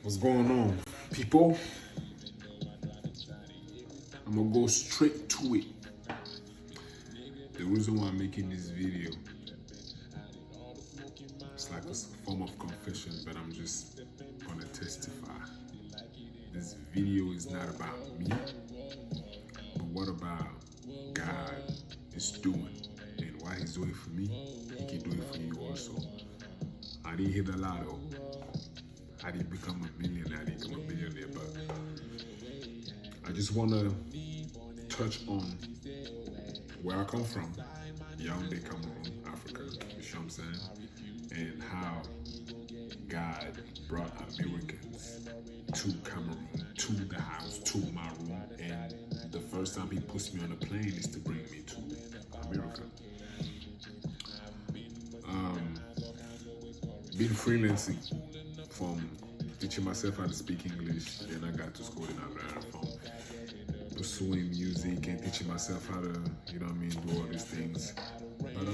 What's going on, people? I'm gonna go straight to it. The reason why I'm making this video, it's like a form of confession, but I'm just gonna testify. This video is not about me, but what about God is doing, and why He's doing it for me, He can do it for you also. I didn't hit a lotto. I didn't become a millionaire. I didn't become a billionaire, but I just wanna touch on where I come from, Yaoundé, Cameroon, Africa, you know what I'm saying? And how God brought Americans to Cameroon, to the house, to my room, and the first time He puts me on a plane is to bring me to America. Been freelancing from teaching myself how to speak English, then I got to school in Ireland from pursuing music and teaching myself how to, you know what I mean, do all these things. But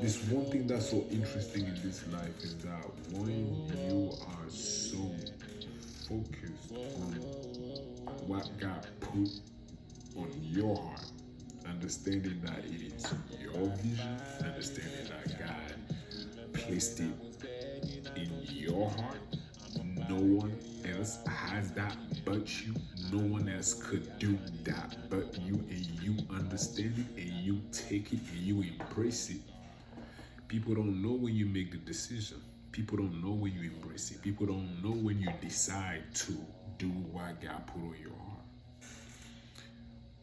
this one thing that's so interesting in this life is that when you are so focused on what God put on your heart, understanding that it is your vision, understanding that God placed it in your heart, no one else has that but you. No one else could do that but you, and you understand it and you take it and you embrace it. People don't know when you make the decision. People don't know when you embrace it. People don't know when you decide to do what God put on your heart.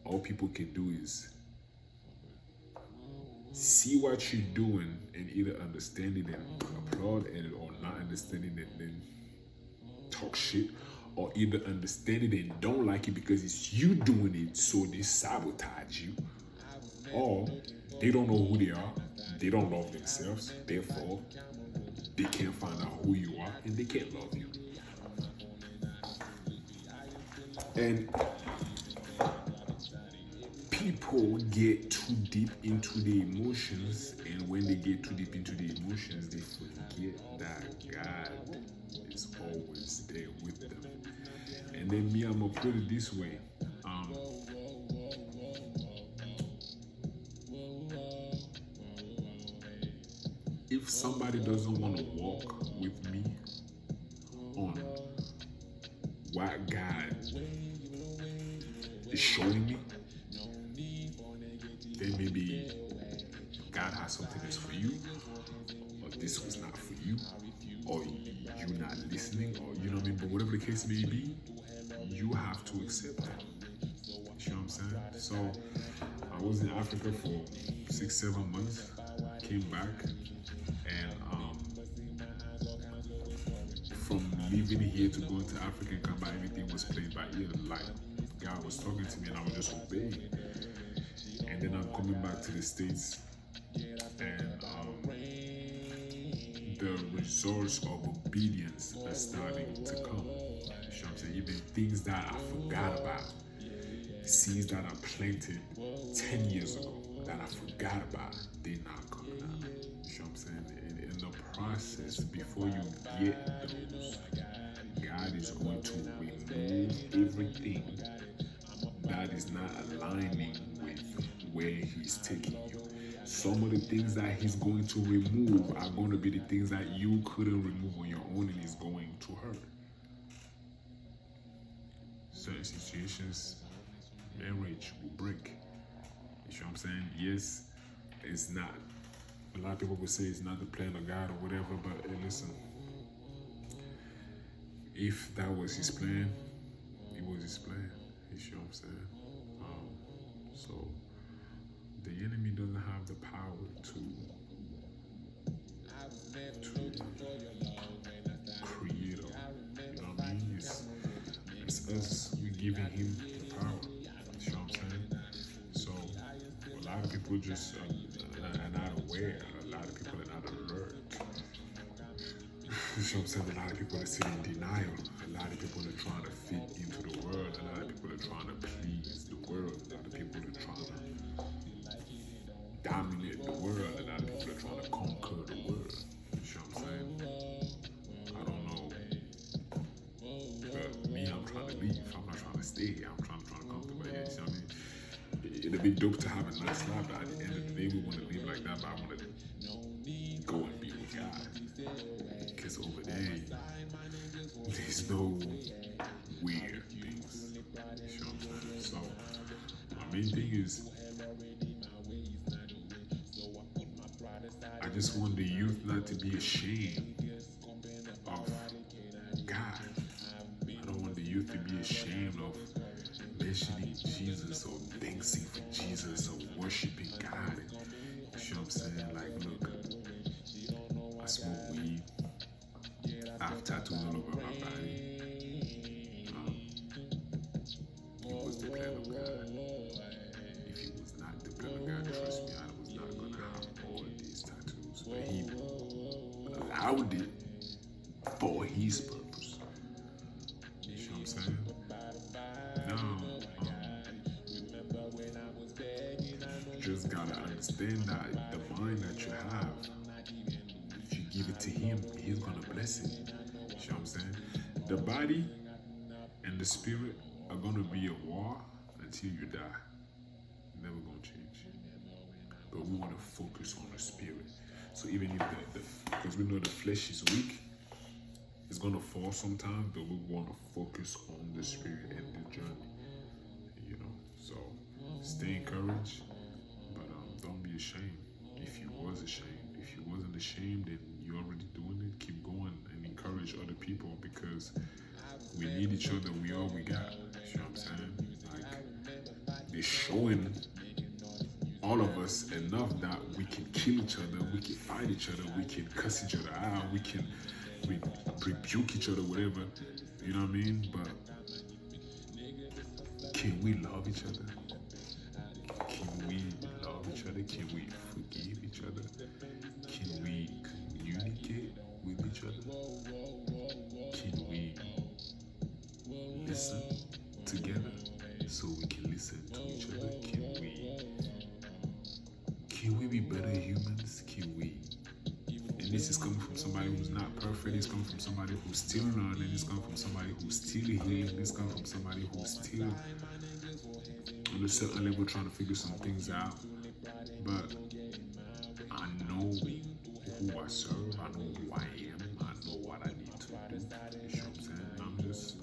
All people can do is see what you're doing and either understand it and applaud at it, or not understanding it and then talk shit, or either understand it and don't like it because it's you doing it, so they sabotage you, or they don't know who they are, they don't love themselves, therefore they can't find out who you are and they can't love you. And people get too deep into the emotions, and when they get too deep into the emotions, they forget that God is always there with them. And then me, I'm gonna put it this way. If somebody doesn't want to walk with me on what God is showing me, then maybe God has something that's for you, or this was not for you, or you're not listening, or you know what I mean. But whatever the case may be, you have to accept it. You know what I'm saying? So I was in Africa for 6-7 months, came back, and from leaving here to going to Africa and come back, everything was played by ear. Like God was talking to me and I was just obeying. And then I'm coming back to the States, and the results of obedience are starting to come. You know what I'm saying? Even things that I forgot about, seeds that I planted 10 years ago that I forgot about, they're not coming out. You know what I'm saying? And in the process, before you get those, God is going to remove everything that is not aligning with where He's taking you. Some of the things that He's going to remove are going to be the things that you couldn't remove on your own, and it's going to hurt. Certain situations, marriage will break. You know what I'm saying? Yes, it's not. A lot of people will say it's not the plan of God or whatever, but hey, listen. If that was His plan, it was His plan. You know what I'm saying? So the enemy doesn't have the power to create, or you know what I mean? It's us, we're giving him the power. You know what I'm saying? So a lot of people just are not aware. A lot of people are not alert. You know what I'm saying? A lot of people are sitting in denial. A lot of people are trying to fit into the world. A lot of people are trying to please the world. A lot of people are trying to dominate the world. A lot of people are trying to conquer the world. You know what I'm saying? hey, I'm trying to come through, but yeah, you see what I mean? It'd be dope to have a nice life, but at the end of the day, we want to live like that, but I want to go and be with God. Because over there, there's no weird things. You know what I'm saying? So, my main thing is, I just want the youth not to be ashamed of God. I don't want the youth to be ashamed of mentioning Jesus or dancing for Jesus or worshiping God. You know what I'm saying? Like, look, I smoke weed. I have tattoos all over my body. It was the plan of God. If it was not the plan of God, trust me, I was not gonna have all these tattoos. But He allowed it for His purpose. You know what I'm saying? Now, you just gotta understand that the mind that you have, if you give it to Him, He's gonna bless it. You know what I'm saying? The body and the spirit are gonna be at war until you die. Never gonna change. But we wanna focus on the spirit. So even if because we know the flesh is weak, it's gonna fall sometimes, but we wanna focus on the spirit and the journey. You know, so stay encouraged, but don't be ashamed. If you was ashamed, if you wasn't ashamed, then you're already doing it. Keep going and encourage other people because we need each other. We all we got. You know what I'm saying? Like they're showing all of us enough that we can kill each other, we can fight each other, we can cuss each other out, we can rebuke each other, whatever. You know what I mean? But can we love each other? Can we love each other? Can we forgive each other? Can we communicate with each other? Can we listen together so we can listen to each other? Can we be better humans? Can we? And this is coming from somebody who's not perfect. It's coming from somebody who's still learning. It's coming from somebody who's still healing. It's coming from somebody who's still on a certain level trying to figure some things out. But I know who I serve. I know who I am. I know what I need to do. You know what I'm saying? I'm just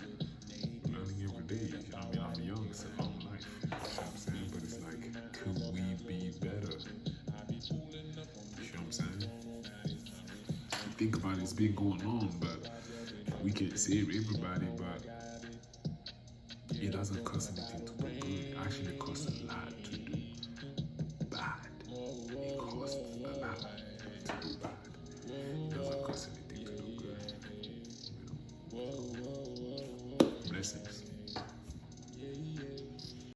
learning every day. You know what I mean? I'm young. It's a long life. You know what I'm saying? But it's like, could we be better? You know what I'm saying? You think about it, it's been going on, but we can't save everybody, but it doesn't cost anything to do good. Actually, it costs a lot to do bad. It costs a lot to do bad. It doesn't cost anything to do good. You know? Blessings.